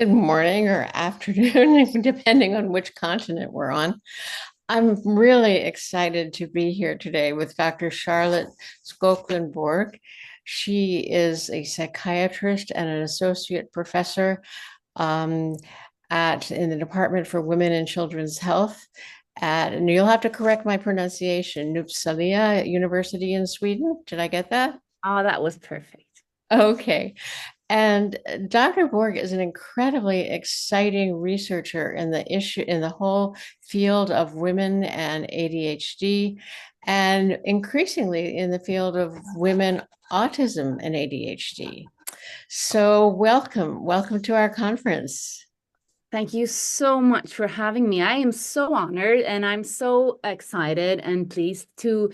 Good morning or afternoon, depending on which continent we're on. I'm really excited to be here today with Dr. Charlotte Skoglund Borg. She is a psychiatrist and an associate professor um, in the Department for Women and Children's Health and you'll have to correct my pronunciation, Uppsala University in Sweden. Did I get that? Oh, that was perfect. Okay. And Dr. Borg is an incredibly exciting researcher in the whole field of women and ADHD, and increasingly in the field of women autism and ADHD. So welcome to our conference. Thank you so much for having me. I am so honored and I'm so excited and pleased to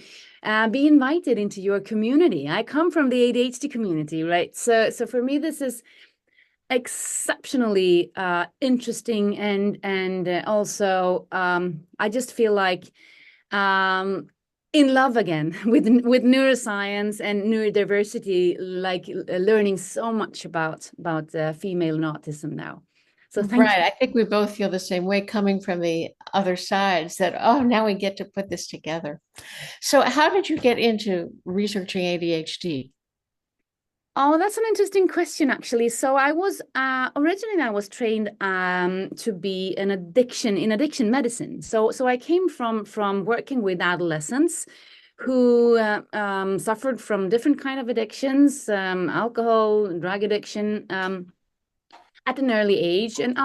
be invited into your community. I come from the ADHD community, right? So for me, this is exceptionally interesting and also I just feel like in love again with neuroscience and neurodiversity, like learning so much about female and autism now. So thank Right. you. I think we both feel the same way coming from the other sides that, oh, now we get to put this together. So, how did you get into researching ADHD? Oh, that's an interesting question, actually. So I was originally I was trained to be an addiction medicine. So I came from working with adolescents who suffered from different kind of addictions, alcohol, drug addiction. At an early age, and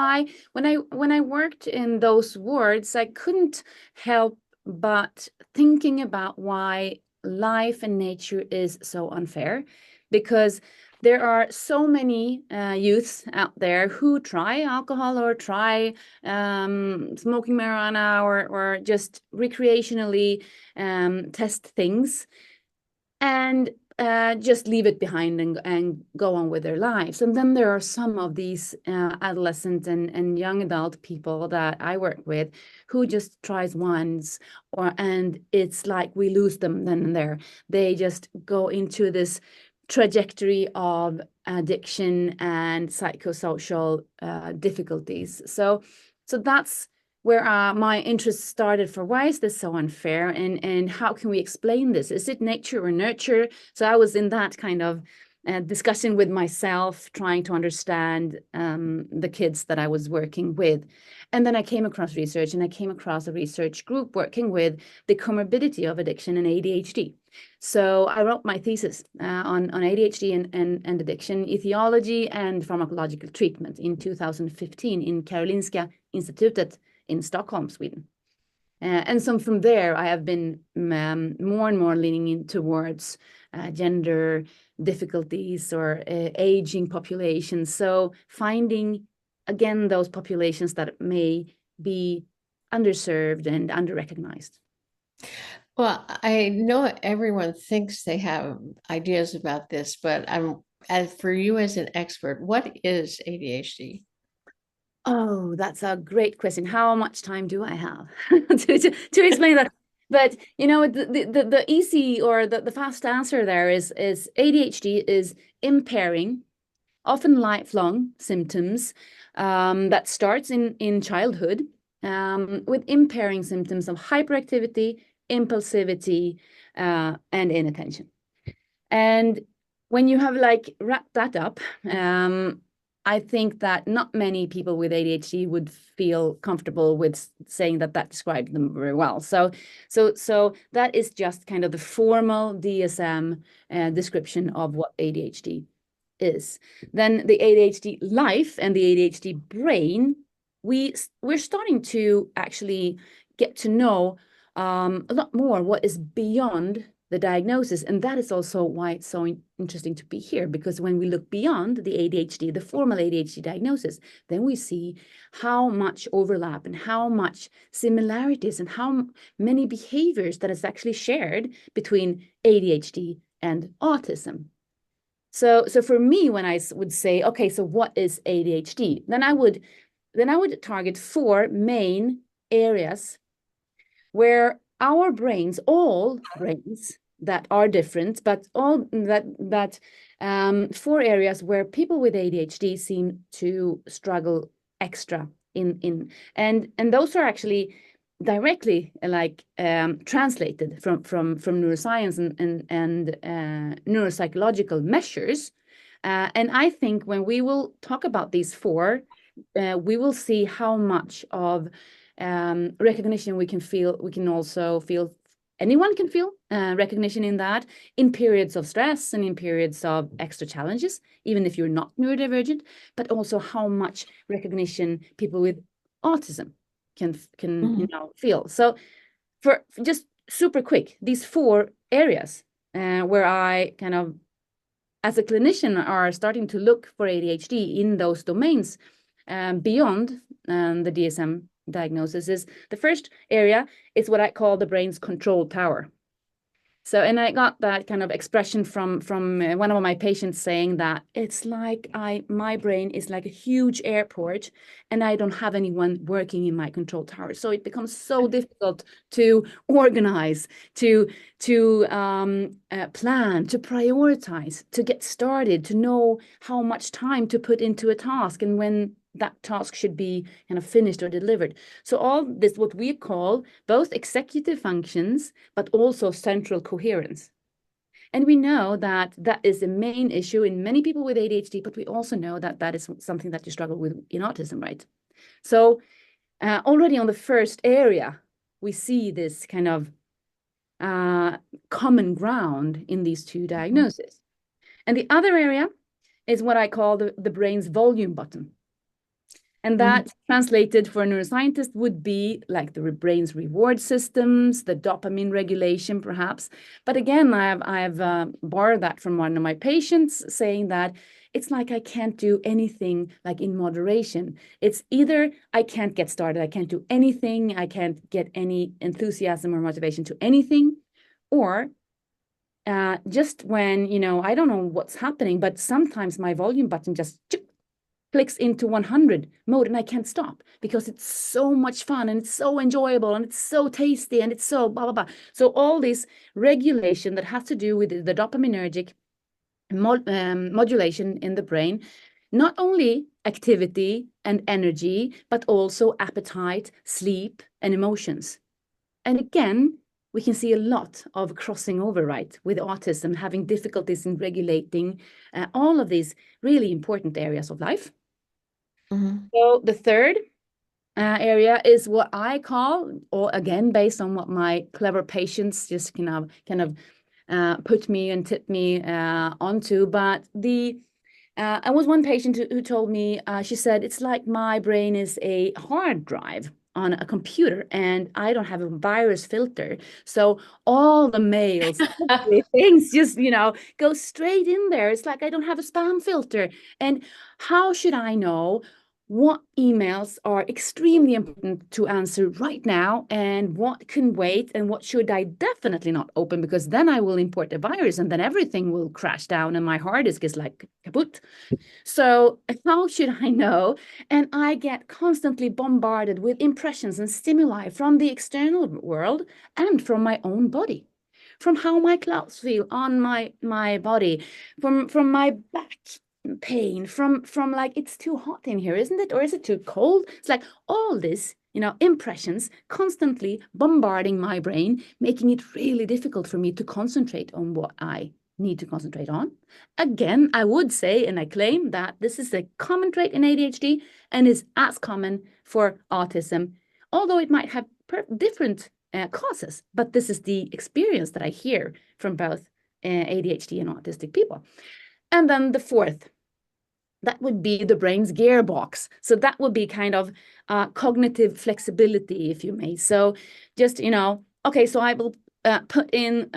when I worked in those wards, I couldn't help but thinking about why life and nature is so unfair, because there are so many youths out there who try alcohol or try smoking marijuana or just recreationally test things and just leave it behind and go on with their lives. And then there are some of these adolescent and young adult people that I work with who just tries once, and it's like we lose them then and there. They just go into this trajectory of addiction and psychosocial difficulties. So that's where my interest started for why is this so unfair, and how can we explain this? Is it nature or nurture? So I was in that kind of discussion with myself, trying to understand the kids that I was working with. And then I came across research, and I came across a research group working with the comorbidity of addiction and ADHD. So I wrote my thesis on ADHD and addiction, etiology and pharmacological treatment in 2015 in Karolinska Institutet in Stockholm, Sweden. And so from there, I have been more and more leaning in towards gender difficulties or aging populations. So finding, again, those populations that may be underserved and underrecognized. Well, I know everyone thinks they have ideas about this, but as for you as an expert, what is ADHD? Oh, that's a great question. How much time do I have to explain that? But you know, the easy or the fast answer there is ADHD is impairing, often lifelong symptoms that starts in childhood with impairing symptoms of hyperactivity, impulsivity, and inattention. And when you have like wrapped that up, I think that not many people with ADHD would feel comfortable with saying that that describes them very well. So that is just kind of the formal DSM description of what ADHD is. Then the ADHD life and the ADHD brain, we're starting to actually get to know a lot more what is beyond the diagnosis. And that is also why it's so interesting to be here, because when we look beyond the ADHD, the formal ADHD diagnosis, then we see how much overlap and how much similarities and how many behaviors that is actually shared between ADHD and autism. So for me, when I would say, okay, so what is ADHD? Then I would target four main areas where our brains, all brains, that are different, but all that 4 areas where people with ADHD seem to struggle extra in and those are actually directly like translated from neuroscience and neuropsychological measures. And I think when we will talk about these 4, we will see how much of recognition we can feel. We can also feel, anyone can feel recognition in that, in periods of stress and in periods of extra challenges, even if you're not neurodivergent, but also how much recognition people with autism can feel. So for just super quick, these 4 areas where I kind of, as a clinician, are starting to look for ADHD in those domains beyond the DSM diagnosis is the first area is what I call the brain's control tower. So, and I got that kind of expression from one of my patients saying that it's like my brain is like a huge airport and I don't have anyone working in my control tower. So it becomes so difficult to organize, to plan, to prioritize, to get started, to know how much time to put into a task and when that task should be kind of finished or delivered. So all this, what we call both executive functions, but also central coherence. And we know that that is the main issue in many people with ADHD, but we also know that that is something that you struggle with in autism, right? So already on the first area, we see this kind of common ground in these 2 diagnoses. And the other area is what I call the brain's volume button. And that translated for a neuroscientist would be like the brain's reward systems, the dopamine regulation, perhaps. But again, I've borrowed that from one of my patients, saying that it's like I can't do anything like in moderation. It's either I can't get started, I can't do anything, I can't get any enthusiasm or motivation to anything, or just when, I don't know what's happening, but sometimes my volume button just clicks into 100 mode and I can't stop because it's so much fun and it's so enjoyable and it's so tasty and it's so blah, blah, blah. So all this regulation that has to do with the dopaminergic modulation in the brain, not only activity and energy, but also appetite, sleep, and emotions. And again, we can see a lot of crossing over, right, with autism, having difficulties in regulating all of these really important areas of life. So the third area is what I call, or again, based on what my clever patients just kind of put me and tipped me onto. But I was one patient who told me, she said, it's like my brain is a hard drive on a computer and I don't have a virus filter. So all the mails, things just, go straight in there. It's like I don't have a spam filter. And how should I know what emails are extremely important to answer right now and what can wait and what should I definitely not open, because then I will import a virus and then everything will crash down and my hard disk is like kaput. So how should I know? And I get constantly bombarded with impressions and stimuli from the external world and from my own body, from how my clothes feel on my body, from my back pain, from like, it's too hot in here, isn't it? Or is it too cold? It's like all this, impressions constantly bombarding my brain, making it really difficult for me to concentrate on what I need to concentrate on. Again, I would say, and I claim that this is a common trait in ADHD and is as common for autism, although it might have different causes, but this is the experience that I hear from both ADHD and autistic people. And then the fourth, that would be the brain's gearbox. So that would be kind of cognitive flexibility, if you may. So just, okay, so I will put in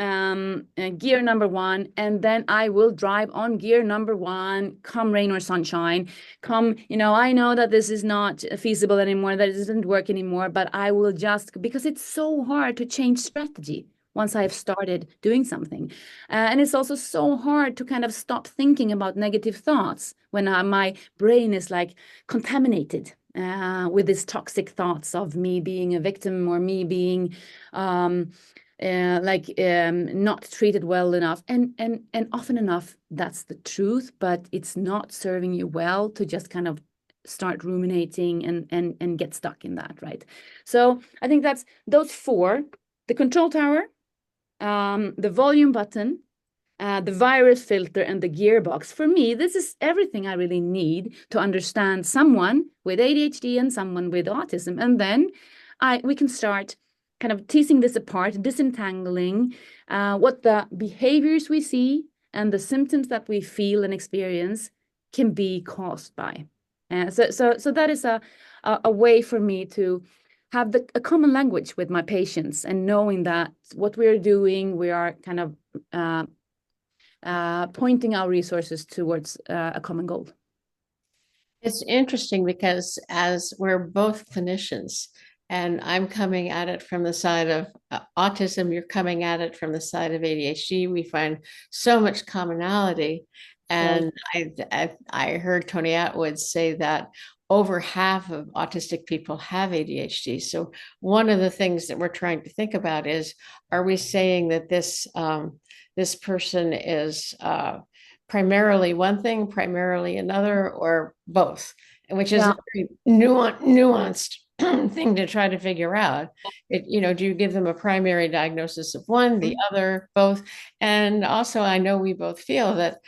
gear number 1, and then I will drive on gear number 1, come rain or sunshine, come, I know that this is not feasible anymore, that it doesn't work anymore, but I will just, because it's so hard to change strategy once I've started doing something. And it's also so hard to kind of stop thinking about negative thoughts when my brain is like contaminated with these toxic thoughts of me being a victim or me being not treated well enough, and often enough that's the truth, but it's not serving you well to just kind of start ruminating and get stuck in that, right? So I think that's those four: the control tower, the volume button, the virus filter, and the gearbox. For me, this is everything I really need to understand someone with ADHD and someone with autism. And then we can start kind of teasing this apart, disentangling what the behaviors we see and the symptoms that we feel and experience can be caused by. So that is a way for me to have a common language with my patients, and knowing that what we're doing, we are kind of pointing our resources towards a common goal. It's interesting because as we're both clinicians, and I'm coming at it from the side of autism, you're coming at it from the side of ADHD, we find so much commonality. And I heard Tony Atwood say that over half of autistic people have ADHD. So one of the things that we're trying to think about is, are we saying that this person is primarily one thing, primarily another, or both, which is a very nuanced thing to try to figure out. Do you give them a primary diagnosis of one, the other, both? And also, I know we both feel that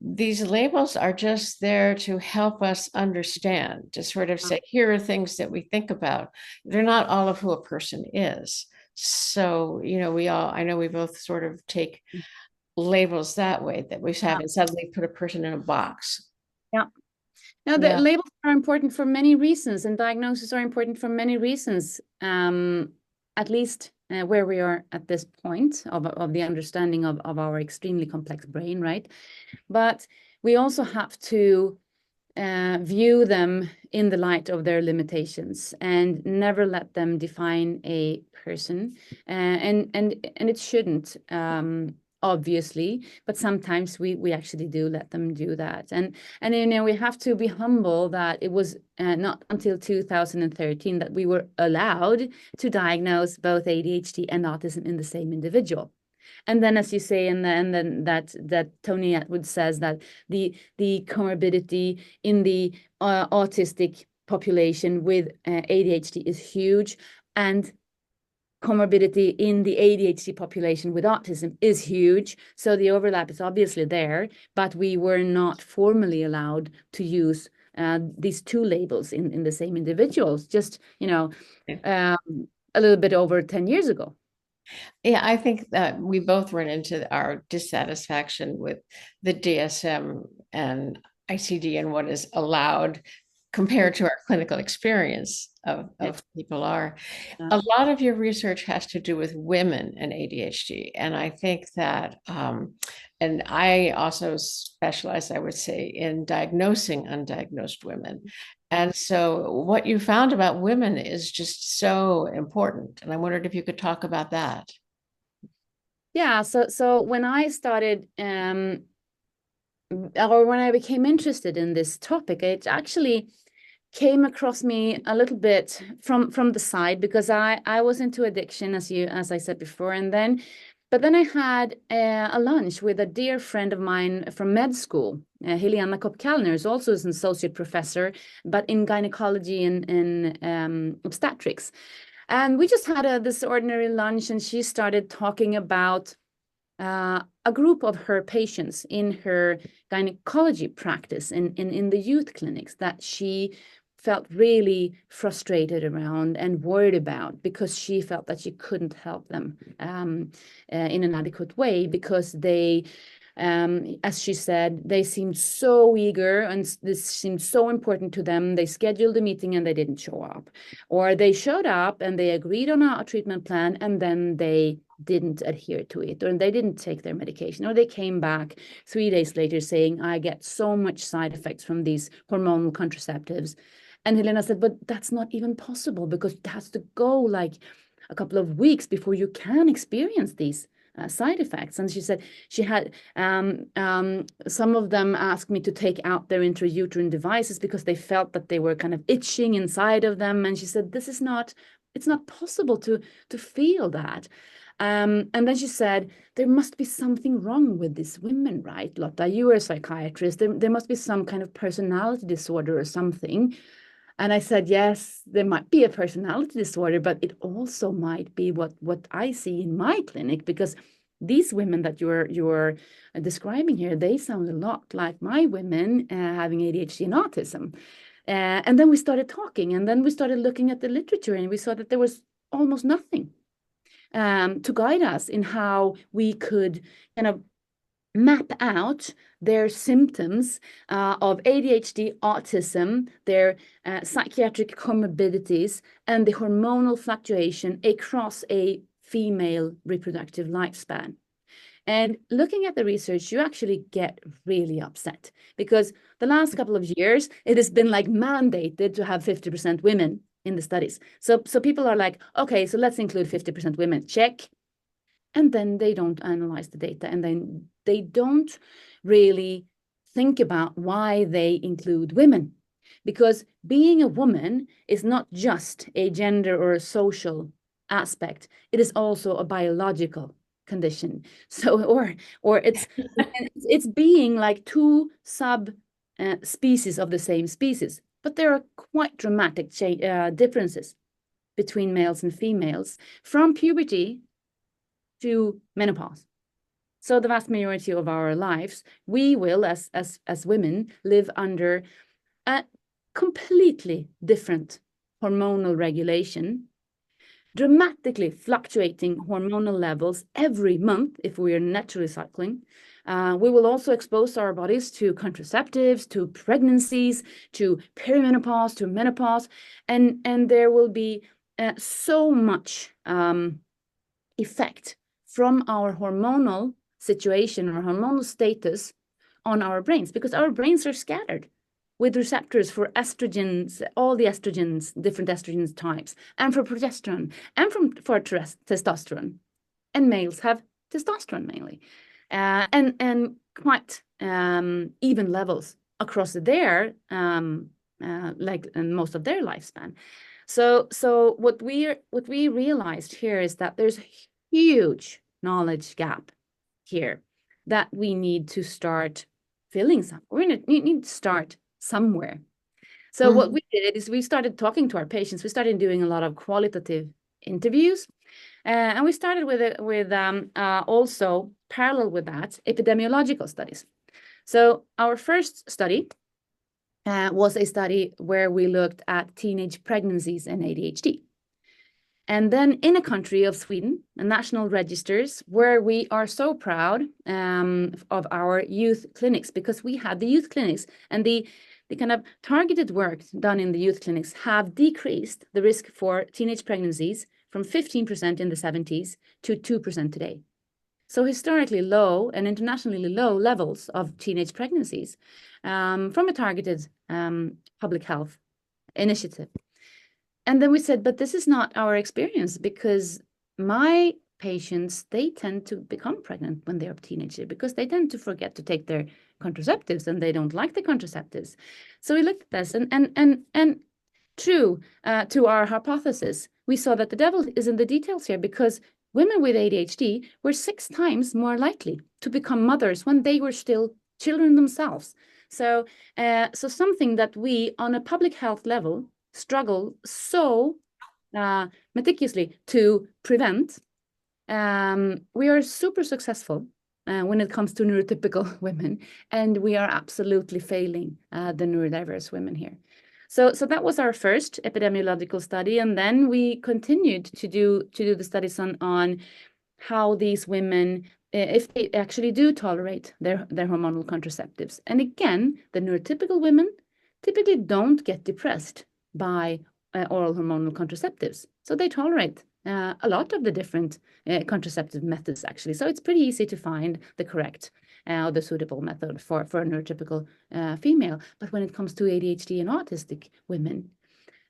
these labels are just there to help us understand, to sort of say, here are things that we think about. They're not all of who a person is. So, I know we both sort of take labels that way, that we haven't suddenly put a person in a box. Yeah. Now, the labels are important for many reasons, and diagnoses are important for many reasons, at least where we are at this point of the understanding of our extremely complex brain, right? But we also have to view them in the light of their limitations and never let them define a person. And it shouldn't, obviously, but sometimes we actually do let them do that. And we have to be humble that it was not until 2013 that we were allowed to diagnose both ADHD and autism in the same individual. And then, as you say, and then that Tony Atwood says that the comorbidity in the autistic population with ADHD is huge, and comorbidity in the ADHD population with autism is huge. So the overlap is obviously there, but we were not formally allowed to use these two labels in the same individuals, just, a little bit over 10 years ago. Yeah, I think that we both run into our dissatisfaction with the DSM and ICD and what is allowed compared to our clinical experience of people are. A lot of your research has to do with women and ADHD. And I think that, and I also specialize, I would say, in diagnosing undiagnosed women. And so what you found about women is just so important. And I wondered if you could talk about that. Yeah, so when I started, or when I became interested in this topic, it actually came across me a little bit from the side, because I was into addiction, as I said before, but then I had a lunch with a dear friend of mine from med school, Helena Kopp-Kallner, who's also an associate professor, but in gynecology and obstetrics. And we just had this ordinary lunch, and she started talking about a group of her patients in her gynecology practice in the youth clinics that she felt really frustrated around and worried about, because she felt that she couldn't help them in an adequate way, because they, as she said, they seemed so eager and this seemed so important to them. They scheduled a meeting and they didn't show up, or they showed up and they agreed on a treatment plan and then they didn't adhere to it, or they didn't take their medication, or they came back 3 days later saying, I get so much side effects from these hormonal contraceptives. And Helena said, but that's not even possible, because it has to go like a couple of weeks before you can experience these side effects. And she said she had some of them asked me to take out their intrauterine devices because they felt that they were kind of itching inside of them. And she said, it's not possible to feel that. And then she said, there must be something wrong with these women, right, Lotta? You are a psychiatrist. There must be some kind of personality disorder or something. And I said, yes, there might be a personality disorder, but it also might be what I see in my clinic, because these women that you're describing here, they sound a lot like my women having ADHD and autism. And then we started talking, and then we started looking at the literature, and we saw that there was almost nothing to guide us in how we could kind of map out their symptoms of ADHD, autism, their psychiatric comorbidities, and the hormonal fluctuation across a female reproductive lifespan. And looking at the research, you actually get really upset, because the last couple of years, it has been like mandated to have 50% women in the studies. So people are like, okay, so let's include 50% women, check. And then they don't analyze the data, and then they don't really think about why they include women. Because being a woman is not just a gender or a social aspect, it is also a biological condition. So, or it's being like two sub species of the same species, but there are quite dramatic differences between males and females from puberty to menopause. So the vast majority of our lives, we will, as women, live under a completely different hormonal regulation, dramatically fluctuating hormonal levels every month if we are naturally cycling. We will also expose our bodies to contraceptives, to pregnancies, to perimenopause, to menopause, and there will be so much effect from our hormonal situation or hormonal status on our brains, because our brains are scattered with receptors for estrogens, all the estrogens, different estrogen types, and for progesterone, and for testosterone. And males have testosterone mainly, and quite even levels across their most of their lifespan. So what we realized here is that there's a huge knowledge gap here that we need to start filling some. We need to start somewhere. So what we did is we started talking to our patients. We started doing a lot of qualitative interviews, and we started with also parallel with that epidemiological studies. So our first study was a study where we looked at teenage pregnancies and ADHD. And then in a country of Sweden, the national registers, where we are so proud of our youth clinics, because we had the youth clinics, and the kind of targeted work done in the youth clinics have decreased the risk for teenage pregnancies from 15% in the 70s to 2% today. So historically low and internationally low levels of teenage pregnancies from a targeted public health initiative. And then we said, but this is not our experience, because my patients, they tend to become pregnant when they're a teenager because they tend to forget to take their contraceptives, and they don't like the contraceptives. So we looked at this, and true to our hypothesis, we saw that the devil is in the details here, because women with ADHD were 6 times more likely to become mothers when they were still children themselves. So something that we, on a public health level, struggle so meticulously to prevent, we are super successful when it comes to neurotypical women, and we are absolutely failing the neurodiverse women here. So that was our first epidemiological study, and then we continued to do the studies on how these women, if they actually do tolerate their hormonal contraceptives. And again, the neurotypical women typically don't get depressed by oral hormonal contraceptives. So they tolerate a lot of the different contraceptive methods, actually. So it's pretty easy to find the correct or the suitable method for a neurotypical female. But when it comes to ADHD and autistic women,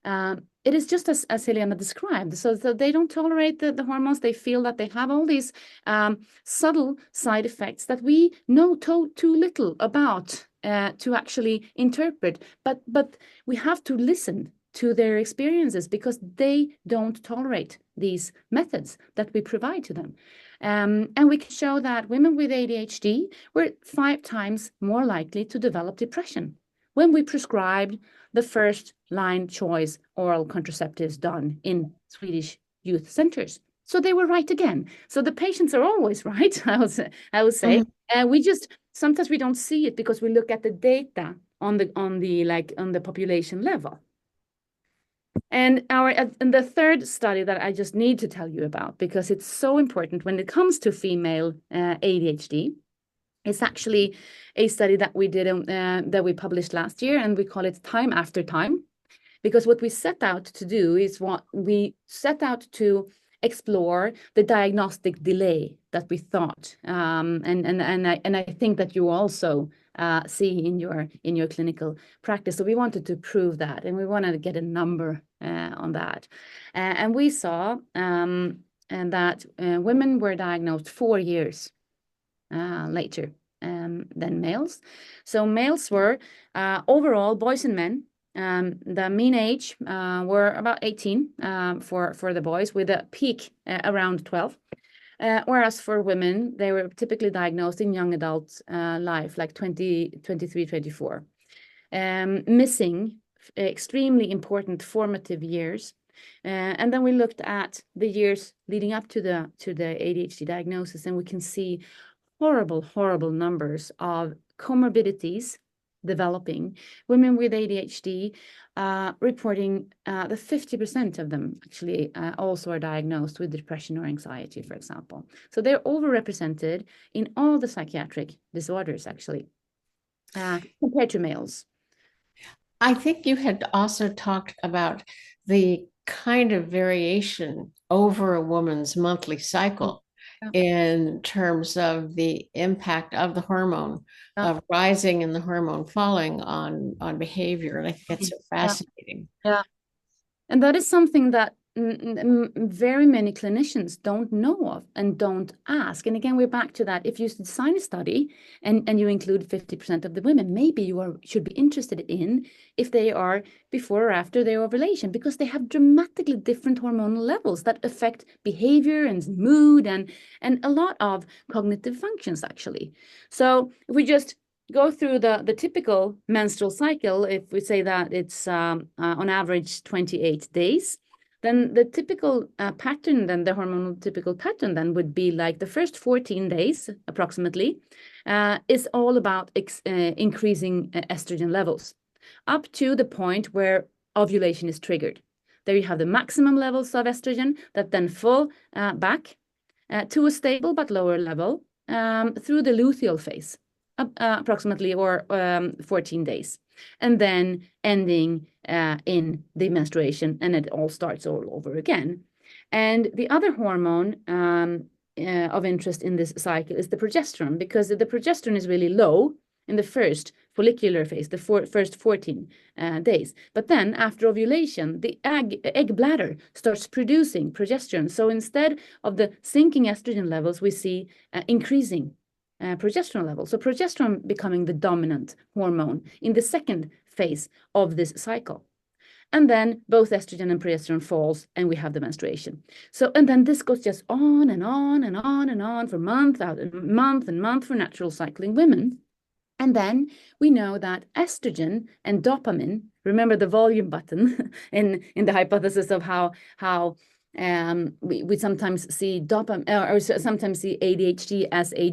it is just as Helena described. So they don't tolerate the hormones. They feel that they have all these subtle side effects that we know too little about to actually interpret. But we have to listen to their experiences because they don't tolerate these methods that we provide to them. And we can show that women with ADHD were 5 times more likely to develop depression when we prescribed the first line choice oral contraceptives done in Swedish youth centers. So they were right again. So the patients are always right, I would say. We just sometimes we don't see it because we look at the data on the population level. And the third study that I just need to tell you about, because it's so important when it comes to female ADHD, it's actually a study that we did that we published last year, and we call it Time After Time, because what we set out to do is to explore the diagnostic delay that we thought, and I think that you also see in your clinical practice. So we wanted to prove that, and we wanted to get a number on that, and we saw that women were diagnosed 4 years later than males. So males were overall, boys and men, the mean age were about 18 for the boys, with a peak around 12. Whereas for women, they were typically diagnosed in young adult life, like 20, 23, 24, missing extremely important formative years. And then we looked at the years leading up to the ADHD diagnosis, and we can see horrible numbers of comorbidities developing. Women with ADHD reporting that 50% of them actually also are diagnosed with depression or anxiety, for example. So they're overrepresented in all the psychiatric disorders, actually, compared to males. I think you had also talked about the kind of variation over a woman's monthly cycle in terms of the impact of the hormone, of rising and the hormone falling on behavior. And I think that's so fascinating. Yeah. And that is something that very many clinicians don't know of and don't ask. And again, we're back to that. If you design a study and you include 50% of the women, maybe you should be interested in if they are before or after their ovulation, because they have dramatically different hormonal levels that affect behavior and mood and a lot of cognitive functions, actually. So if we just go through the typical menstrual cycle, if we say that it's on average 28 days, then the typical pattern, then the hormonal typical pattern then would be like the first 14 days approximately is all about increasing estrogen levels up to the point where ovulation is triggered. There you have the maximum levels of estrogen that then fall back to a stable but lower level through the luteal phase, approximately, or 14 days, and then ending in the menstruation, and it all starts all over again. And the other hormone of interest in this cycle is the progesterone, because the progesterone is really low in the first follicular phase, the first 14 days. But then after ovulation, the egg bladder starts producing progesterone. So instead of the sinking estrogen levels, we see increasing progesterone levels. So progesterone becoming the dominant hormone in the second phase of this cycle. And then both estrogen and progesterone falls, and we have the menstruation. So, and then this goes just on and on and on and on for month and month for natural cycling women. And then we know that estrogen and dopamine, remember the volume button in the hypothesis of how we sometimes see dopamine or sometimes see ADHD as a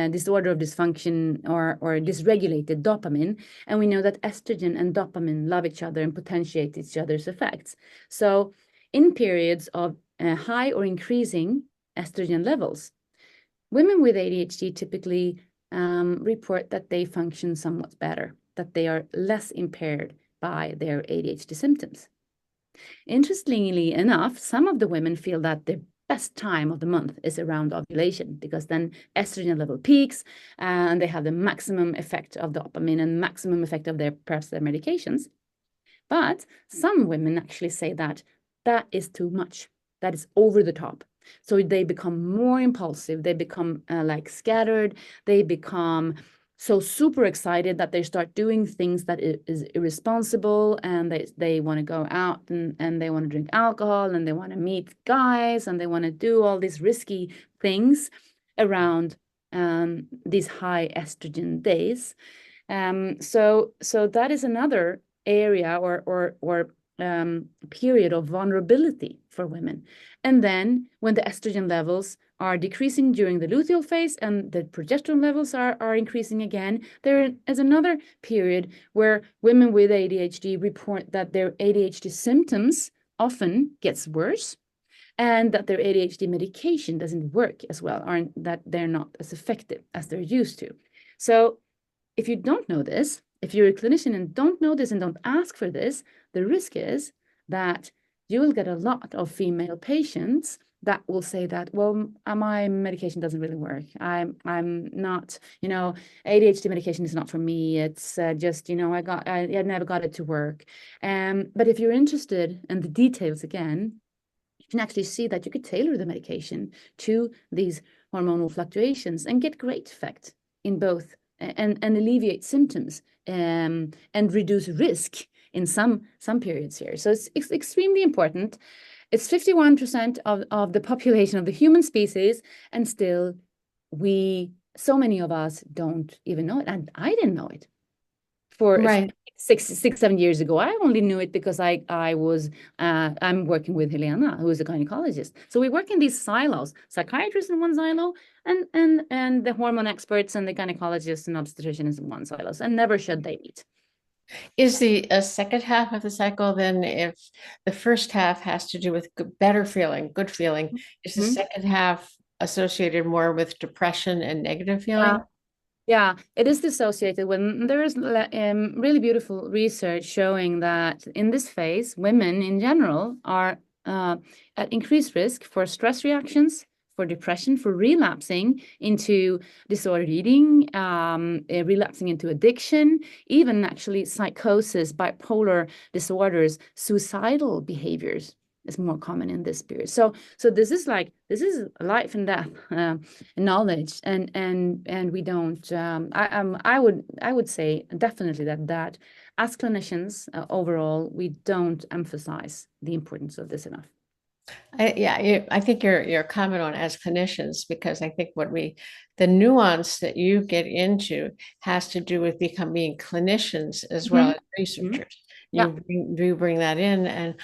disorder of dysfunction or dysregulated dopamine. And we know that estrogen and dopamine love each other and potentiate each other's effects. So in periods of high or increasing estrogen levels, women with ADHD typically report that they function somewhat better, that they are less impaired by their ADHD symptoms. Interestingly enough, some of the women feel that the best time of the month is around ovulation, because then estrogen level peaks and they have the maximum effect of dopamine and maximum effect of perhaps their medications. But some women actually say that that is too much, that is over the top. So they become more impulsive, they become like scattered, they become so super excited that they start doing things that is irresponsible, and they want to go out and they want to drink alcohol, and they want to meet guys, and they want to do all these risky things around these high estrogen days. So that is another area or period of vulnerability for women. And then when the estrogen levels are decreasing during the luteal phase and the progesterone levels are increasing again, there is another period where women with ADHD report that their ADHD symptoms often gets worse, and that their ADHD medication doesn't work as well, or that they're not as effective as they're used to. So if you don't know this, if you're a clinician and don't know this and don't ask for this, the risk is that you will get a lot of female patients that will say that, well, my medication doesn't really work. I'm not, ADHD medication is not for me. It's just, I never got it to work. But if you're interested in the details again, you can actually see that you could tailor the medication to these hormonal fluctuations and get great effect in both, and alleviate symptoms and reduce risk in some periods here. So it's extremely important. It's 51% of the population of the human species, and still so many of us don't even know it. And I didn't know it for Right. 7 years ago. I only knew it because I'm working with Helena, who is a gynecologist. So we work in these silos: psychiatrists in one silo, and the hormone experts and the gynecologists and obstetricians in one silos, and never should they meet. Is the second half of the cycle then, if the first half has to do with better feeling, good feeling, is the second half associated more with depression and negative feeling? Yeah, it is dissociated. When there is really beautiful research showing that in this phase, women in general are at increased risk for stress reactions, for depression, for relapsing into disordered eating, relapsing into addiction, even actually psychosis, bipolar disorders, suicidal behaviors is more common in this period. So this is life and death knowledge, and we don't. I would say definitely that as clinicians overall, we don't emphasize the importance of this enough. I think your comment on as clinicians, because I think the nuance that you get into has to do with being clinicians as well as researchers. Yeah. You bring that in, and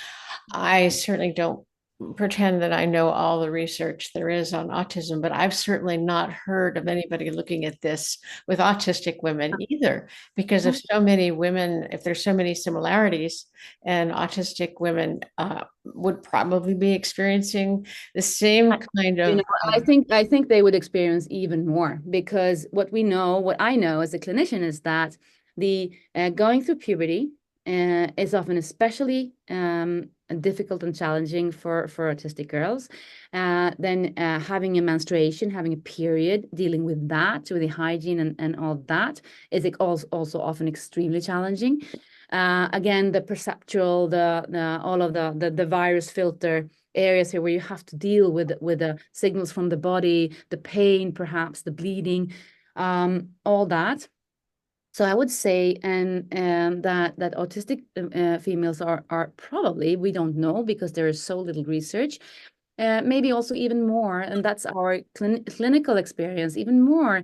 I certainly don't pretend that I know all the research there is on autism, but I've certainly not heard of anybody looking at this with autistic women either, because if there's so many similarities, and autistic women would probably be experiencing the same kind of. I think they would experience even more, because what I know as a clinician is that the going through puberty is often especially difficult and challenging for autistic girls. Then having a menstruation, having a period, dealing with that, with the hygiene and all that is also often extremely challenging. Again, the perceptual, all of the virus filter areas here where you have to deal with the signals from the body, the pain, perhaps the bleeding, all that. So I would say that autistic females are probably, we don't know because there is so little research, maybe also even more, and that's our clinical experience, even more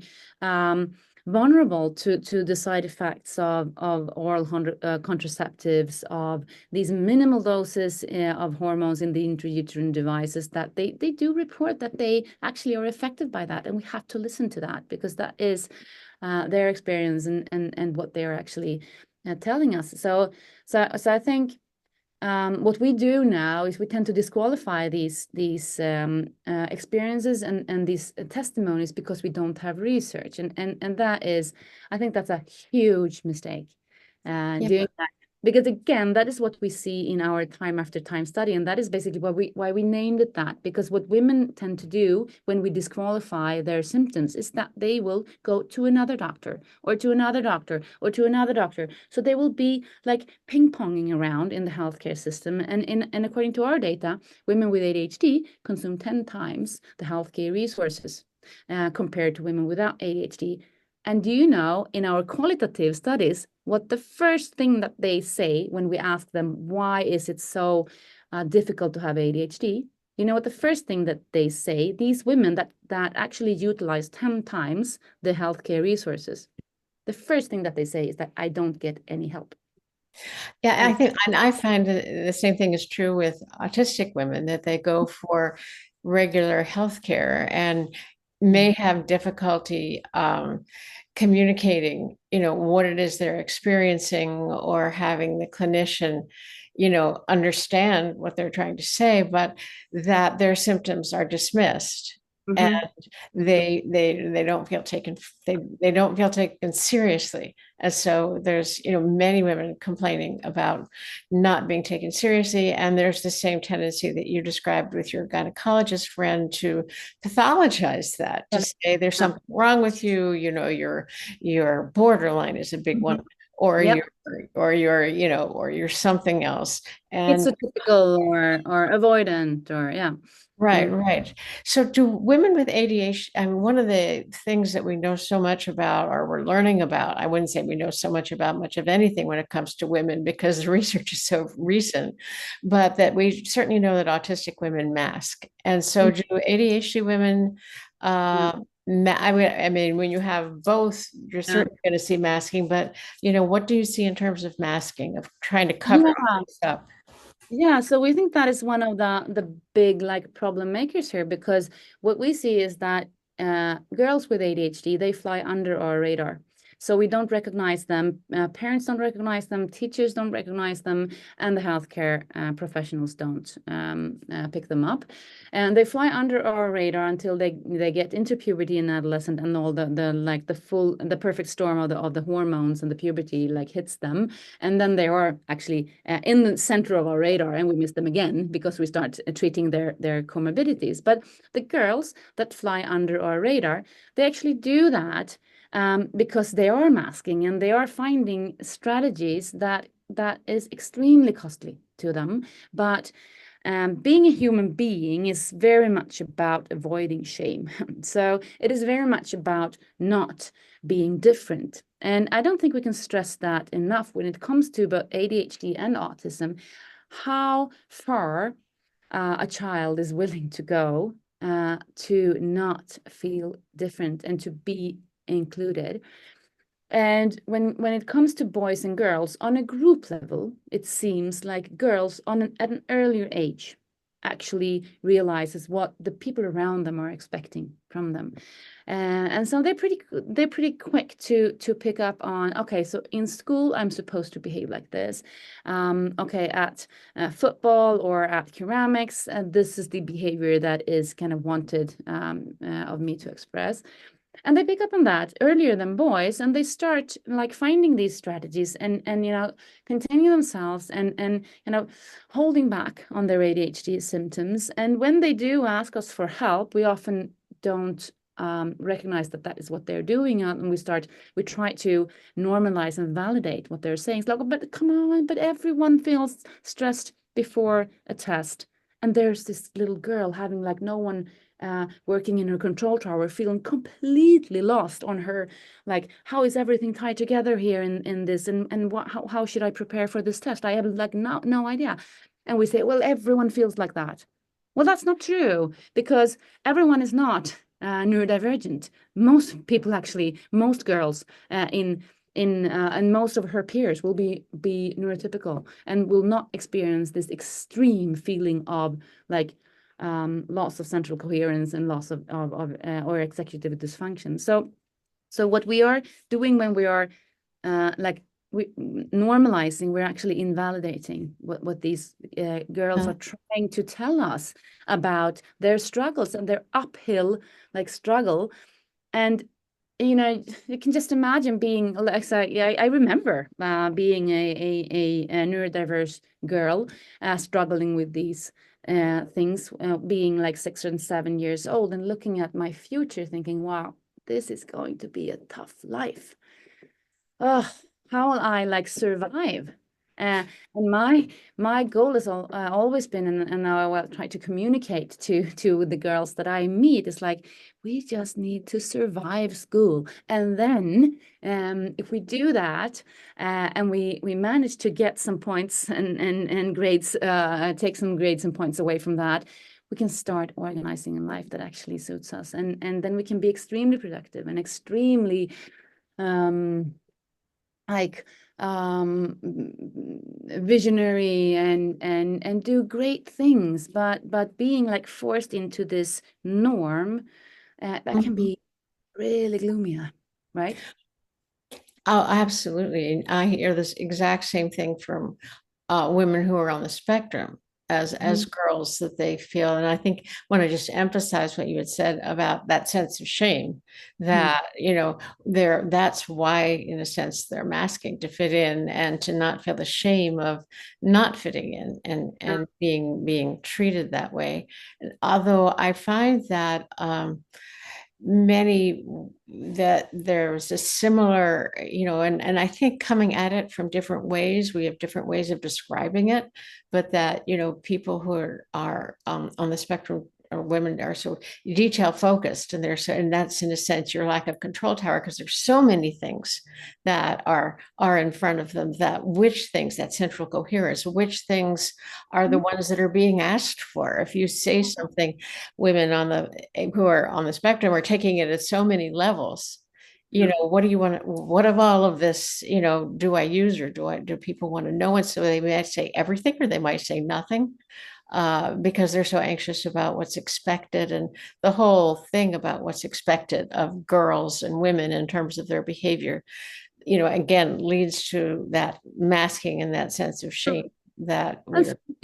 vulnerable to the side effects of oral contraceptives, of these minimal doses of hormones in the intrauterine devices, that they do report that they actually are affected by that. And we have to listen to that, because that is their experience and what they're actually telling us. So I think what we do now is we tend to disqualify these experiences and these testimonies because we don't have research, and that is, I think that's a huge mistake doing that. Because again, that is what we see in our time after time study, and that is basically why we named it that. Because what women tend to do when we disqualify their symptoms is that they will go to another doctor, or to another doctor, or to another doctor. So they will be like ping-ponging around in the healthcare system. And according to our data, women with ADHD consume 10 times the healthcare resources compared to women without ADHD. And do you know, in our qualitative studies, what the first thing that they say when we ask them, why is it so difficult to have ADHD? You know what the first thing that they say, these women that actually utilize 10 times the healthcare resources, the first thing that they say is that I don't get any help. Yeah, I And think, and I find that the same thing is true with autistic women, that they go for regular health care and may have difficulty communicating, what it is they're experiencing, or having the clinician, understand what they're trying to say, but that their symptoms are dismissed. And Mhm. they don't feel taken, they don't feel taken seriously. And so there's, many women complaining about not being taken seriously. And there's the same tendency that you described with your gynecologist friend to pathologize that, to say there's Yeah. something wrong with you, your borderline is a big one, Mhm. or Yep. or you're something else. It's And a typical or avoidant or yeah. right, Mm. right. So do women with ADHD, I mean, one of the things that we know so much about, or we're learning about, I wouldn't say we know so much about much of anything when it comes to women because the research is so recent, but that we certainly know that autistic women mask. And so Mm. do ADHD women, Yeah. I mean, when you have both, you're Yeah. certainly going to see masking, but what do you see in terms of masking, of trying to cover Yeah. this up? Yeah, so we think that is one of the big like problem makers here, because what we see is that girls with ADHD, they fly under our radar. So we don't recognize them, parents don't recognize them, teachers don't recognize them, and the healthcare professionals don't pick them up. And they fly under our radar until they get into puberty and adolescent, and all the like the perfect storm of the hormones and the puberty like hits them, and then they are actually in the center of our radar, and we miss them again because we start treating their comorbidities. But the girls that fly under our radar, they actually do that because they are masking and they are finding strategies that is extremely costly to them. But being a human being is very much about avoiding shame. So it is very much about not being different. And I don't think we can stress that enough when it comes to both ADHD and autism, how far a child is willing to go to not feel different and to be included. And when it comes to boys and girls on a group level, it seems like girls at an earlier age actually realizes what the people around them are expecting from them. And so they're pretty quick to pick up on, okay, so in school I'm supposed to behave like this. Okay, at football or at ceramics, this is the behavior that is kind of wanted of me to express. And they pick up on that earlier than boys, and they start like finding these strategies and continue themselves and holding back on their ADHD symptoms. And when they do ask us for help, we often don't recognize that that is what they're doing, and we try to normalize and validate what they're saying. It's like, but come on, but everyone feels stressed before a test, and there's this little girl having like no one working in her control tower, feeling completely lost on her, like, how is everything tied together here in this, and how should I prepare for this test? I have like no idea. And we say, well, everyone feels like that. Well, that's not true, because everyone is not neurodivergent. Most people, actually, most girls and most of her peers will be neurotypical and will not experience this extreme feeling of like loss of central coherence and loss of or executive dysfunction. So what we are doing when we are like normalizing, we're actually invalidating what these girls are trying to tell us about their struggles and their uphill like struggle. And you can just imagine being like, I remember being a neurodiverse girl struggling with these things, being like 6 and 7 years old and looking at my future thinking, wow, this is going to be a tough life. Oh, how will I like survive? And my goal has always been, and now I will try to communicate to the girls that I meet, is like, we just need to survive school, and then if we do that, and we manage to get some points and grades, take some grades and points away from that, we can start organizing a life that actually suits us, and then we can be extremely productive and extremely like visionary and do great things, but being like forced into this norm, that can be really gloomy, right? Oh, absolutely. And I hear this exact same thing from women who are on the spectrum as girls, that they feel. And I think want to just emphasize what you had said about that sense of shame, that, that's why, in a sense, they're masking to fit in and to not feel the shame of not fitting in and being treated that way. Although I find that many that there's a similar, and I think coming at it from different ways, we have different ways of describing it, but that, people who are on the spectrum, or women, are so detail focused, and and that's in a sense your lack of control tower, because there's so many things that are in front of them, that which things, that central coherence, which things are the ones that are being asked for. If you say something, women who are on the spectrum are taking it at so many levels. What do you want? What of all of this, do I use, or do people want to know? And so they might say everything, or they might say nothing, because they're so anxious about what's expected, and the whole thing about what's expected of girls and women in terms of their behavior, again, leads to that masking and that sense of shame that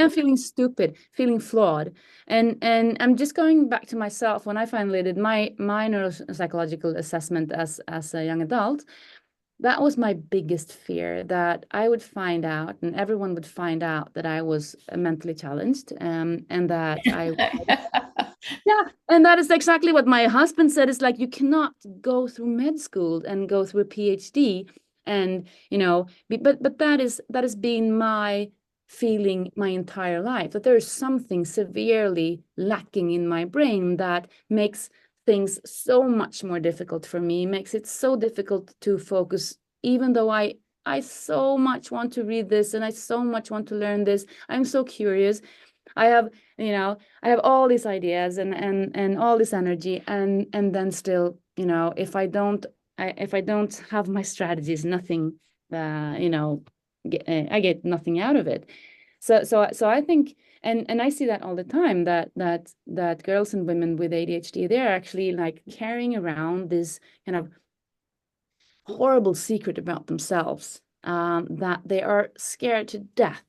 I'm feeling stupid, feeling flawed. And I'm just going back to myself. When I finally did my neuropsychological assessment as a young adult, that was my biggest fear, that I would find out, and everyone would find out, that I was mentally challenged, and that I yeah, and that is exactly what my husband said. Is like, you cannot go through med school and go through a PhD, and but that is being my feeling my entire life, that there is something severely lacking in my brain that makes things so much more difficult for me, makes it so difficult to focus, even though I so much want to read this, and I so much want to learn this. I'm so curious. I have, I have all these ideas and all this energy, and then still, if I don't have my strategies, nothing, I get nothing out of it. So I think, and I see that all the time, that girls and women with ADHD, they're actually like carrying around this kind of horrible secret about themselves, that they are scared to death,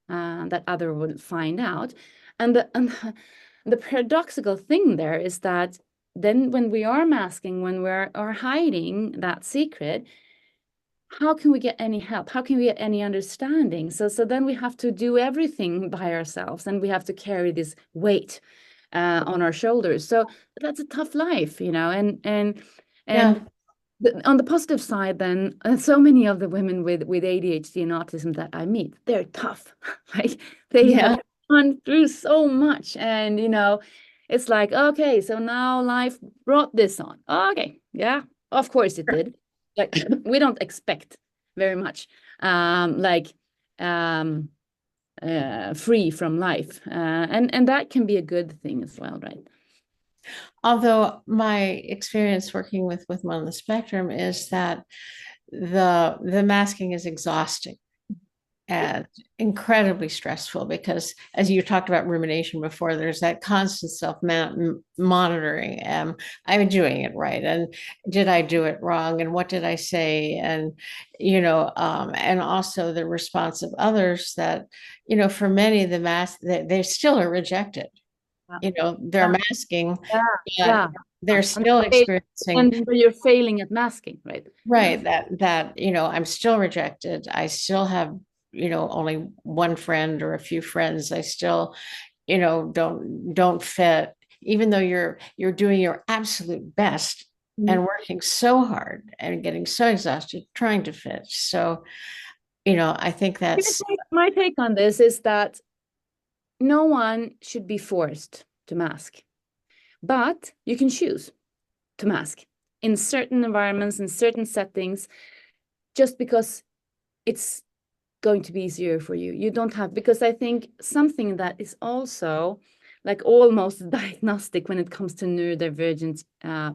that other will find out. And the paradoxical thing there is that then when we are masking, when we are hiding that secret, how can we get any help? How can we get any understanding? So then we have to do everything by ourselves, and we have to carry this weight on our shoulders. So that's a tough life, and Yeah. on the positive side, then, so many of the women with ADHD and autism that I meet, they're tough. Like, they have gone through so much, and it's like, okay, so now life brought this on. Okay, yeah, of course it did. Like, we don't expect very much, free from life, and that can be a good thing as well, right? Although my experience working with women on the spectrum is that the masking is exhausting and incredibly stressful, because, as you talked about rumination before, there's that constant self monitoring. Am I doing it right? And did I do it wrong? And what did I say? And and also the response of others, that for many, the mask, they still are rejected. They're masking, Yeah. but they're still experiencing, and you're failing at masking, right? right, that I'm still rejected. I still have, only one friend or a few friends. I still, don't fit, even though you're doing your absolute best and working so hard and getting so exhausted trying to fit. So I think that's My take on this is that no one should be forced to mask, but you can choose to mask in certain environments, in certain settings, just because it's going to be easier for you. You don't have, because I think something that is also like almost diagnostic when it comes to neurodivergent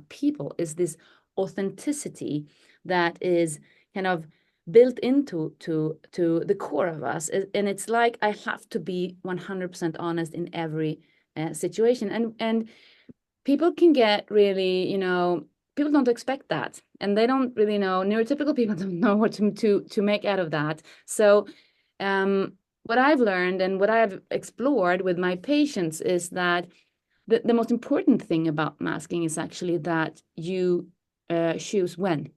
people is this authenticity that is kind of built into the core of us. And it's like I have to be 100% honest in every situation. And people can get really, people don't expect that, and they don't really know. Neurotypical people don't know what to make out of that. So what I've learned and what I've explored with my patients is that the most important thing about masking is actually that you choose when,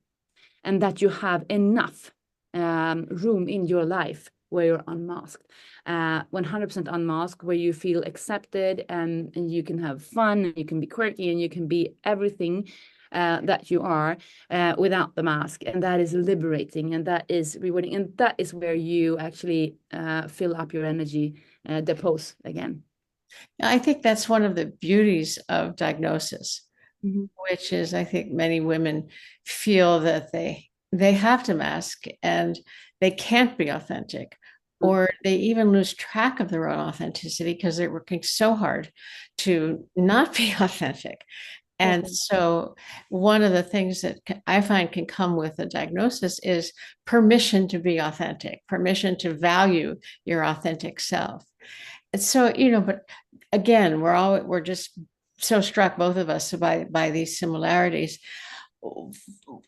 and that you have enough room in your life where you're unmasked, 100% unmasked, where you feel accepted, and you can have fun, and you can be quirky, and you can be everything that you are without the mask. And that is liberating, and that is rewarding, and that is where you actually fill up your energy depots again. I think that's one of the beauties of diagnosis, Mm-hmm. which is I think many women feel that they have to mask and they can't be authentic, or they even lose track of their own authenticity because they're working so hard to not be authentic. And so one of the things that I find can come with a diagnosis is permission to be authentic, permission to value your authentic self. And so, but again, we're just so struck, both of us, by these similarities.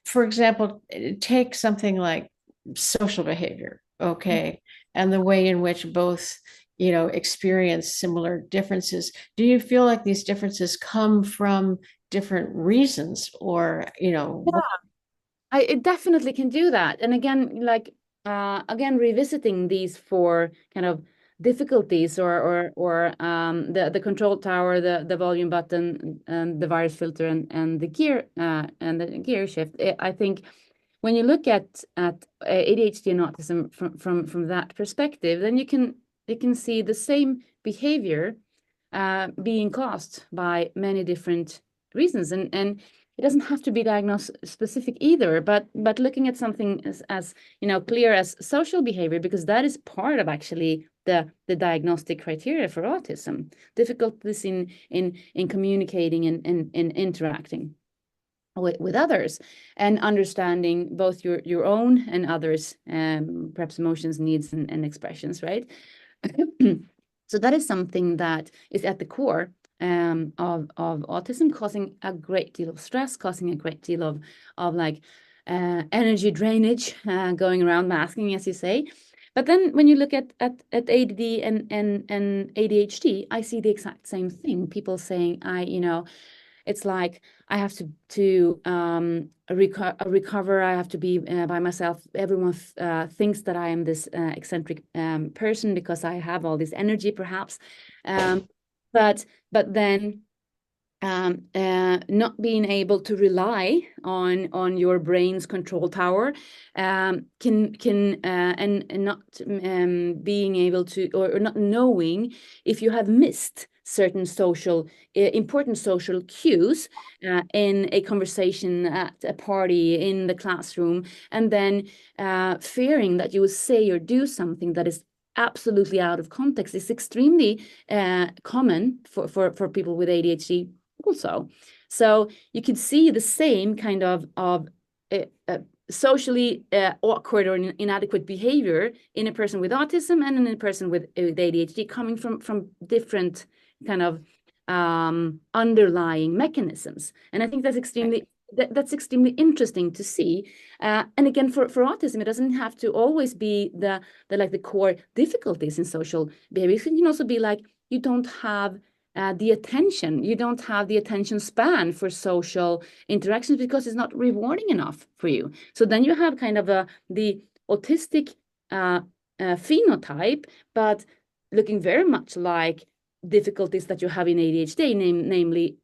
For example, take something like social behavior, okay, and the way in which both, experience similar differences. Do you feel like these differences come from different reasons, or, It definitely can do that. And again, like again, revisiting these four kind of difficulties, or the control tower, the volume button, and the virus filter, and the gear shift. I think when you look at ADHD and autism from that perspective, then you can see the same behavior being caused by many different reasons, and it doesn't have to be diagnosed specific either, but looking at something as clear as social behavior, because that is part of actually the diagnostic criteria for autism. Difficulties in communicating and interacting with others, and understanding both your own and others, perhaps emotions, needs, and expressions, right? So that is something that is at the core of autism, causing a great deal of stress, causing a great deal of like energy drainage, going around masking, as you say. But then when you look at ADD and ADHD, I see the exact same thing. People saying, it's like I have to recover. I have to be by myself. Everyone thinks that I am this eccentric person because I have all this energy, perhaps. But then not being able to rely on your brain's control tower can and not being able to, or not knowing if you have missed certain important social cues in a conversation, at a party, in the classroom, and then fearing that you will say or do something that is absolutely out of context is extremely common for people with ADHD also. So you could see the same kind of socially awkward or inadequate behavior in a person with autism and in a person with ADHD, coming from different kind of underlying mechanisms. And I think that's extremely interesting to see. And again, for autism, it doesn't have to always be the core difficulties in social behavior. It can also be like you don't have the attention. You don't have the attention span for social interactions because it's not rewarding enough for you. So then you have kind of the autistic phenotype, but looking very much like difficulties that you have in ADHD, namely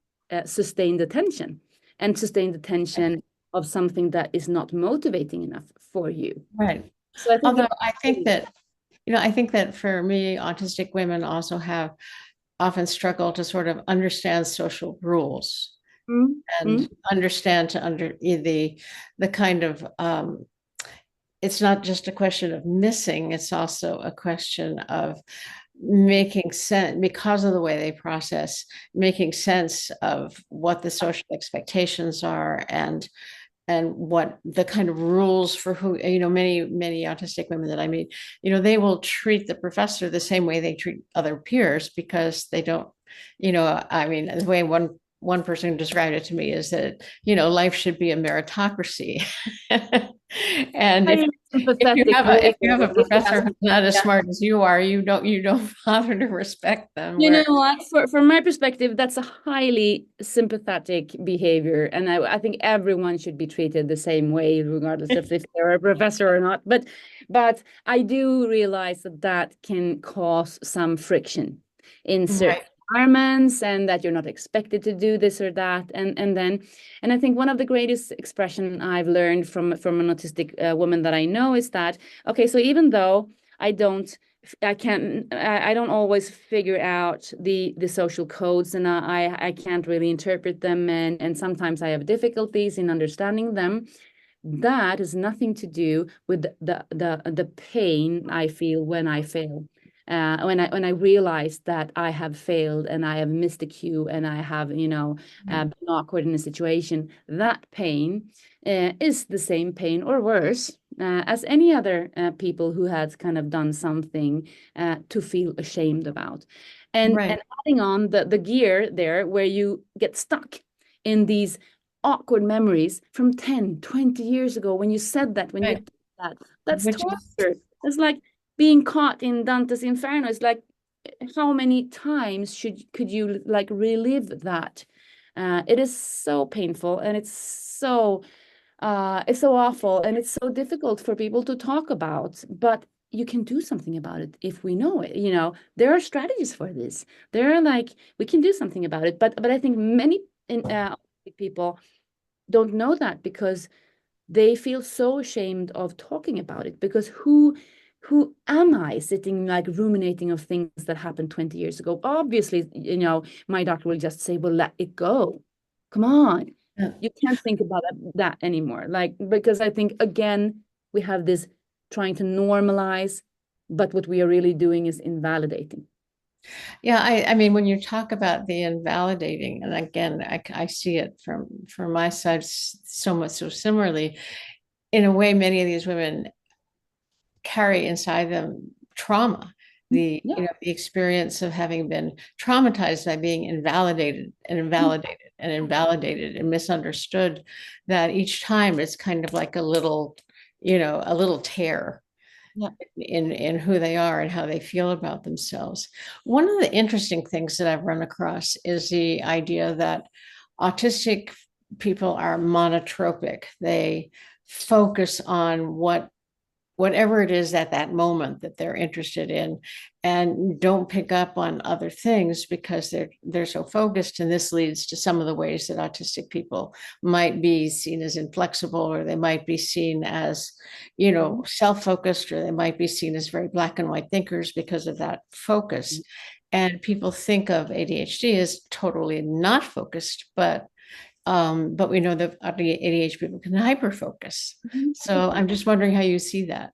sustained attention, and sustained attention of something that is not motivating enough for you. Right. So I think Although I think that, I think that for me, autistic women also have often struggled to sort of understand social rules mm-hmm. and understand the kind of it's not just a question of missing, it's also a question of making sense because of the way they process, making sense of what the social expectations are and what the kind of rules for who, many autistic women that I meet, they will treat the professor the same way they treat other peers because they don't, I mean, the way one person described it to me is that, life should be a meritocracy. And if Very if you sympathetic have a way if you have a professor who's not as yeah. smart as you are, you don't bother to respect them. You Where know what? From my perspective, that's a highly sympathetic behavior, and I think everyone should be treated the same way, regardless of if they're a professor or not. But I do realize that that can cause some friction in certain right, environments, and that you're not expected to do this or that, and I think one of the greatest expression I've learned from an autistic woman that I know is that, okay, so even though I don't always figure out the social codes, and I can't really interpret them, and sometimes I have difficulties in understanding them. That has nothing to do with the pain I feel when I fail. When I realize that I have failed and I have missed a cue and I have, been awkward in a situation, that pain is the same pain or worse as any other people who had kind of done something to feel ashamed about. And right, adding on the gear there where you get stuck in these awkward memories from 10, 20 years ago when you said that, when you right. did that, that's Which is torture. It's like being caught in Dante's Inferno. It's like, how many times could you like relive that? It is so painful, and it's so awful, and it's so difficult for people to talk about, but you can do something about it if we know it. There are strategies for this. There are like, we can do something about it, but I think many people don't know that because they feel so ashamed of talking about it, because who am I sitting like ruminating of things that happened 20 years ago? Obviously, my doctor will just say, well, let it go. Come on. yeah. You can't think about that anymore. Like, because I think, again, we have this trying to normalize, but what we are really doing is invalidating. Yeah, I mean, when you talk about the invalidating, and again, I see it from my side so much so similarly. In a way, many of these women carry inside them trauma, Yeah. the experience of having been traumatized by being invalidated and invalidated and invalidated and misunderstood, that each time it's kind of like a little tear Yeah. in who they are and how they feel about themselves. One of the interesting things that I've run across is the idea that autistic people are monotropic. They focus on whatever it is at that moment that they're interested in and don't pick up on other things because they're so focused. And this leads to some of the ways that autistic people might be seen as inflexible, or they might be seen as self-focused, or they might be seen as very black and white thinkers because of that focus. And people think of ADHD as totally not focused, but we know that ADHD people can hyper focus. Mhm. So I'm just wondering how you see that.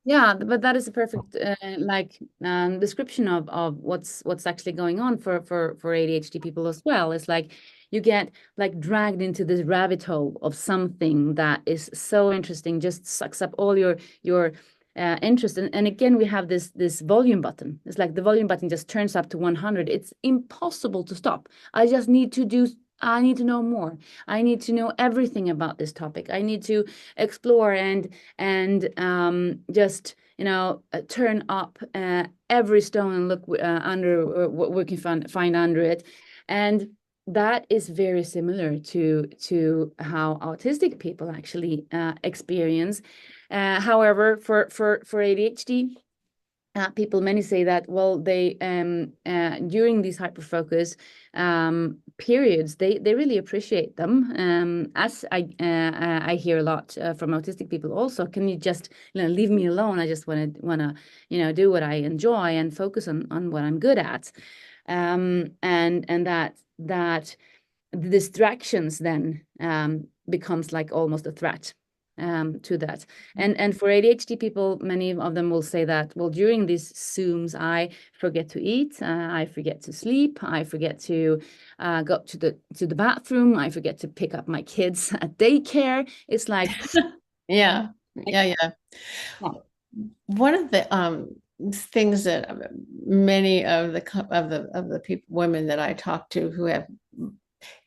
Yeah, but that is a perfect description of what's actually going on for ADHD people as well. It's like you get like dragged into this rabbit hole of something that is so interesting, just sucks up all your interest. And again, we have this volume button. It's like the volume button just turns up to 100. It's impossible to stop. I need to know more. I need to know everything about this topic. I need to explore and just turn up every stone and look under what we can find under it. And that is very similar to how autistic people actually experience. However, for ADHD, many say that, well, they during these hyperfocus periods, they really appreciate them. As I hear a lot from autistic people also, can you just leave me alone? I just want to do what I enjoy and focus on what I'm good at. And that the distractions then becomes like almost a threat to that. And for ADHD people, many of them will say that, well, during these Zooms, I forget to eat, I forget to sleep, I forget to go to the bathroom, I forget to pick up my kids at daycare. It's like, Yeah. One of the things that many of the people, women that I talk to who have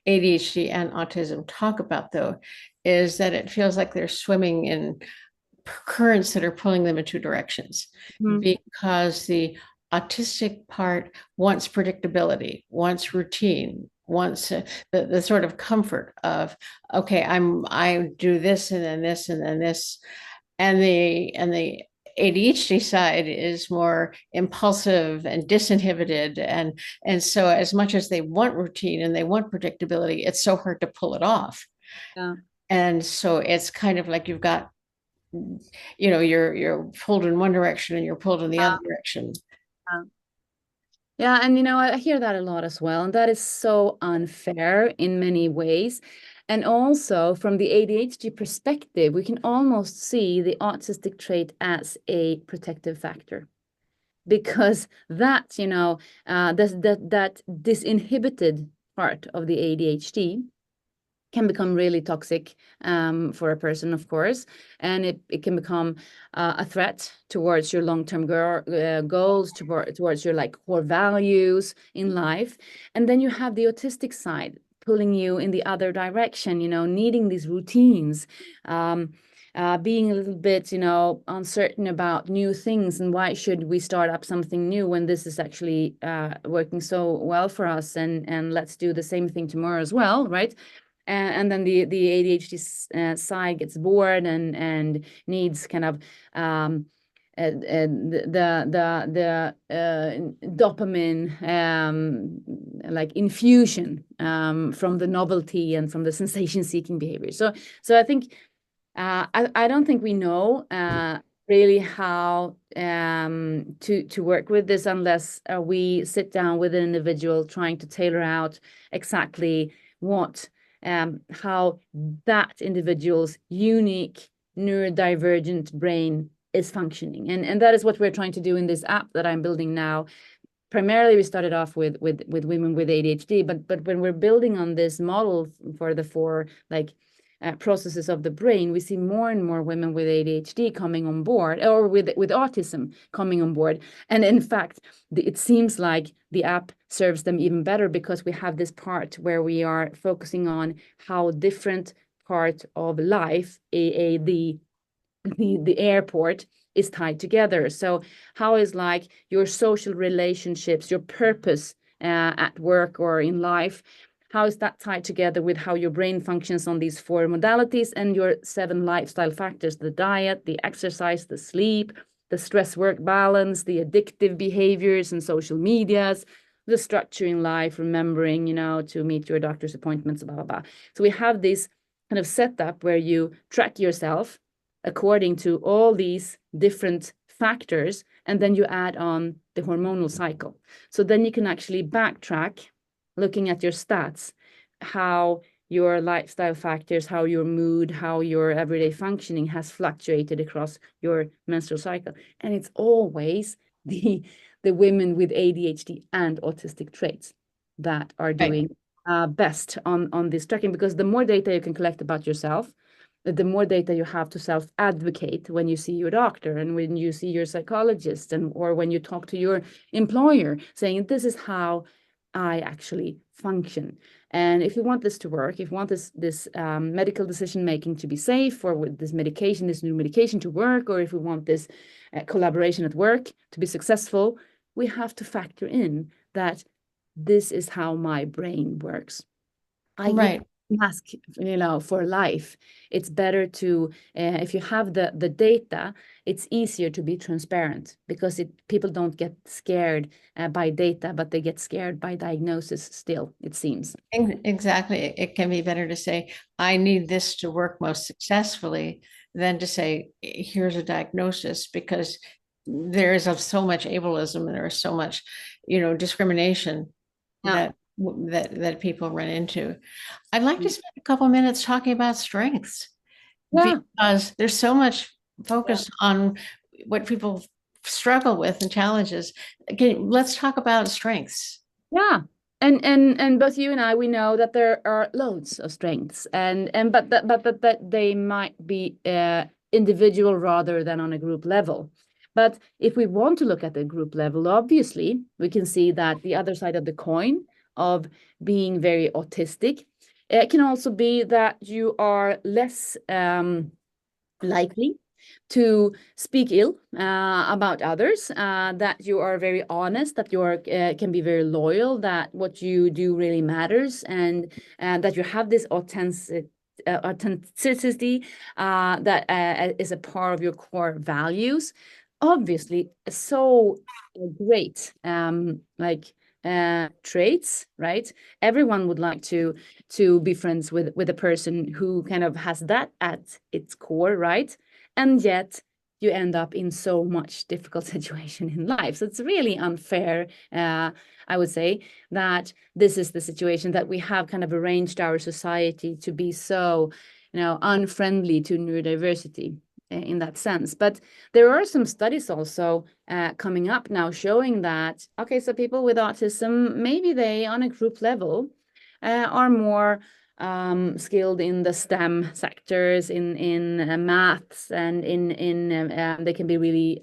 ADHD and autism talk about, though, is that it feels like they're swimming in currents that are pulling them in two directions, because the autistic part wants predictability, wants routine, wants the sort of comfort of, okay, I do this and then this and then this, and the ADHD side is more impulsive and disinhibited, and so as much as they want routine and they want predictability, it's so hard to pull it off. Yeah. And so it's kind of like you've got, you're pulled in one direction and you're pulled in the other direction. Yeah, and I hear that a lot as well, and that is so unfair in many ways. And also from the ADHD perspective, we can almost see the autistic trait as a protective factor, because that disinhibited part of the ADHD can become really toxic for a person, of course, and it can become a threat towards your long-term goals, towards your core values in life. And then you have the autistic side pulling you in the other direction, needing these routines, being a little bit, uncertain about new things, and why should we start up something new when this is actually working so well for us, and let's do the same thing tomorrow as well, right? And then the ADHD side gets bored and needs kind of the dopamine like infusion from the novelty and from the sensation-seeking behavior. So I think I don't think we know really how to work with this unless we sit down with an individual trying to tailor out exactly how that individual's unique neurodivergent brain is functioning. And that is what we're trying to do in this app that I'm building now. Primarily, we started off with women with ADHD, but when we're building on this model for the four processes of the brain, we see more and more women with ADHD coming on board, or with autism coming on board. And in fact, it seems like the app serves them even better, because we have this part where we are focusing on how different part of life, the airport, is tied together. So how is your social relationships, your purpose at work or in life, how is that tied together with how your brain functions on these four modalities and your 7 lifestyle factors: the diet, the exercise, the sleep, the stress-work balance, the addictive behaviors and social medias, the structure in life, remembering, to meet your doctor's appointments, blah, blah, blah. So we have this kind of setup where you track yourself according to all these different factors, and then you add on the hormonal cycle. So then you can actually backtrack, looking at your stats, how your lifestyle factors, how your mood, how your everyday functioning has fluctuated across your menstrual cycle. And it's always the women with ADHD and autistic traits that are doing best on this tracking, because the more data you can collect about yourself, the more data you have to self-advocate when you see your doctor and when you see your psychologist, or when you talk to your employer, saying, this is how I actually function. And if you want this to work, if you want this medical decision making to be safe, or with this new medication to work, or if we want this collaboration at work to be successful, we have to factor in that this is how my brain works. Right. mask, for life. It's better to, if you have the data, it's easier to be transparent, because people don't get scared by data, but they get scared by diagnosis still, it seems. Exactly. It can be better to say, I need this to work most successfully than to say, here's a diagnosis, because there is so much ableism and there is so much, discrimination Yeah. that people run into. I'd like to spend a couple minutes talking about strengths, Yeah. because there's so much Yeah. focus on what people struggle with and challenges. Let's talk about strengths. Yeah. And both you and I, we know that there are loads of strengths, but that they might be individual rather than on a group level. But if we want to look at the group level, obviously we can see that the other side of the coin of being very autistic, it can also be that you are less likely to speak ill about others, that you are very honest, that you are can be very loyal, that what you do really matters, and that you have this authenticity that is a part of your core values. Obviously, so great traits, right? Everyone would like to be friends with a person who kind of has that at its core, right? And yet you end up in so much difficult situation in life. So it's really unfair, I would say, that this is the situation that we have kind of arranged our society to be so, unfriendly to neurodiversity in that sense. But there are some studies also coming up now showing that, okay, so people with autism, maybe they on a group level are more skilled in the STEM sectors, in maths, and in they can be really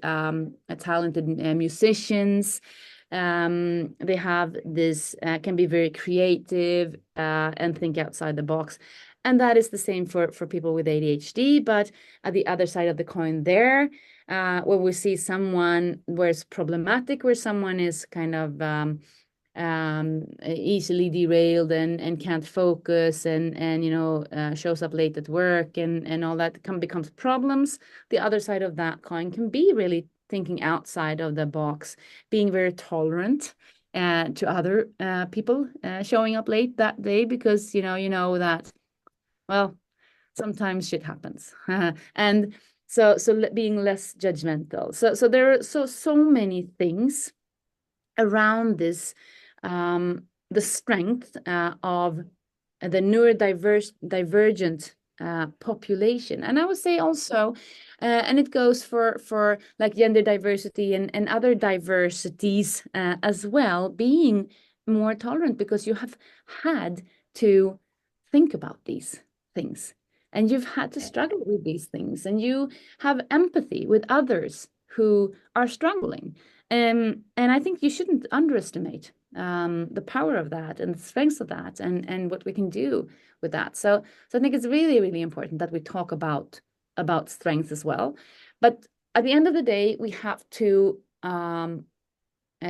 talented musicians. They have this can be very creative and think outside the box. And that is the same for people with ADHD. But at the other side of the coin there, where we see someone where it's problematic, where someone is kind of easily derailed and can't focus, and shows up late at work, and all that becomes problems. The other side of that coin can be really thinking outside of the box, being very tolerant to other people showing up late that day, because you know that, well, sometimes shit happens. And so being less judgmental. So there are so many things around this, the strength of the neurodivergent population. And I would say also, and it goes for like gender diversity and other diversities as well, being more tolerant, because you have had to think about these things, and you've had to struggle with these things, and you have empathy with others who are struggling. And I think you shouldn't underestimate the power of that and the strengths of that, and what we can do with that. So I think it's really, really important that we talk about strengths as well. But at the end of the day, we have to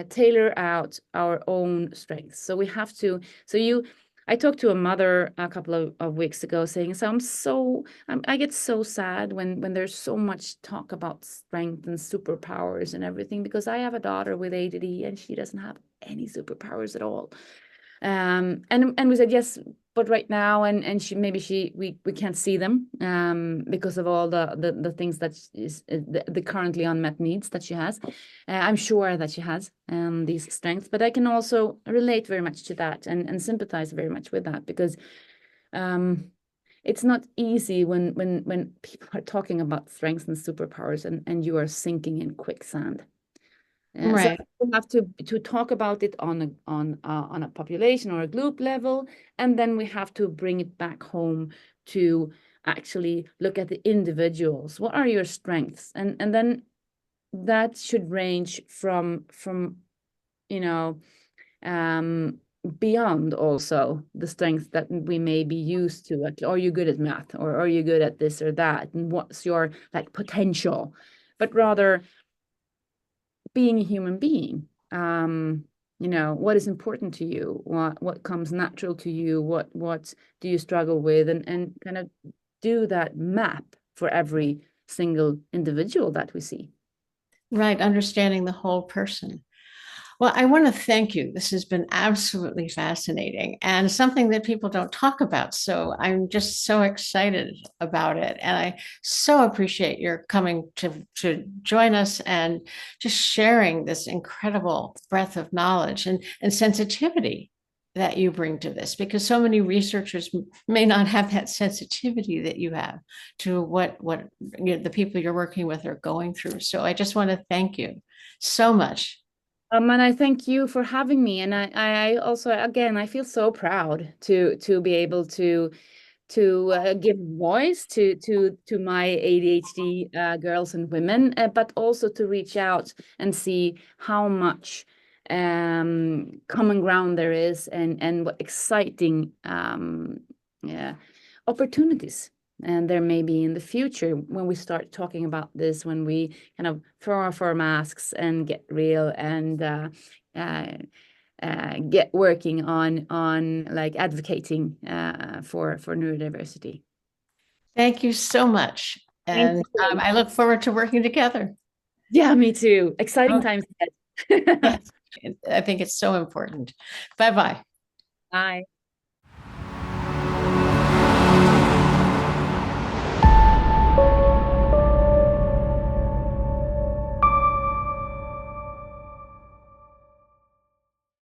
tailor out our own strengths. So we have to. I talked to a mother a couple of weeks ago saying, so I get so sad when there's so much talk about strength and superpowers and everything, because I have a daughter with ADD and she doesn't have any superpowers at all. And we said, yes, but right now, and we can't see them because of all the things that is the currently unmet needs that she has. I'm sure that she has these strengths, but I can also relate very much to that and sympathize very much with that, because it's not easy when people are talking about strengths and superpowers, and you are sinking in quicksand. So Right. we have to talk about it on a population or a group level, and then we have to bring it back home to actually look at the individuals. What are your strengths? And then that should range from beyond also the strengths that we may be used to. Like, are you good at math, or are you good at this or that, and what's your potential? But rather being a human being, what is important to you, what comes natural to you, what do you struggle with, and kind of do that map for every single individual that we see. Right, understanding the whole person. Well, I want to thank you. This has been absolutely fascinating and something that people don't talk about. So I'm just so excited about it. And I so appreciate your coming to join us and just sharing this incredible breadth of knowledge and sensitivity that you bring to this, because so many researchers may not have that sensitivity that you have to what the people you're working with are going through. So I just want to thank you so much. And I thank you for having me. And I also, again, I feel so proud to be able to give voice to my ADHD girls and women, but also to reach out and see how much common ground there is, and what exciting yeah, opportunities and there may be in the future when we start talking about this, when we kind of throw off our masks and get real and get working on like advocating for neurodiversity. Thank you so much. Thank And you. I look forward to working together. Yeah, me too. Exciting Oh, times ahead. yes, I think it's so important. Bye bye. Bye.